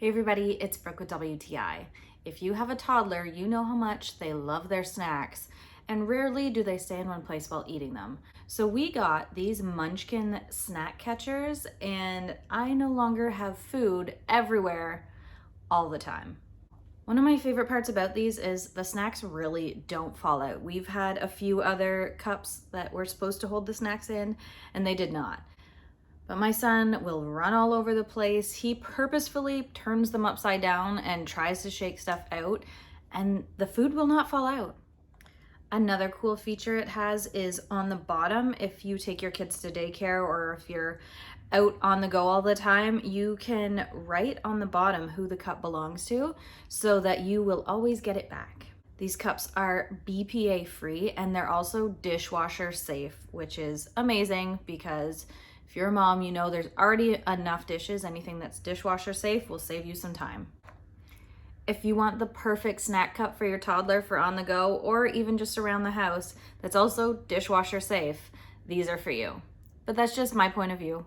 Hey everybody, it's Brooke with WTI. If you have a toddler, you know how much they love their snacks, and rarely do they stay in one place while eating them. So we got these Munchkin snack catchers, and I no longer have food everywhere all the time. One of my favorite parts about these is the snacks really don't fall out. We've had a few other cups that were supposed to hold the snacks in, and they did not. But my son will run all over the place. He purposefully turns them upside down and tries to shake stuff out, and the food will not fall out. Another cool feature it has is on the bottom, if you take your kids to daycare or if you're out on the go all the time, you can write on the bottom who the cup belongs to so that you will always get it back. These cups are BPA free and they're also dishwasher safe, which is amazing because if you're a mom, you know there's already enough dishes. Anything that's dishwasher safe will save you some time. If you want the perfect snack cup for your toddler for on the go or even just around the house that's also dishwasher safe, these are for you. But that's just my point of view.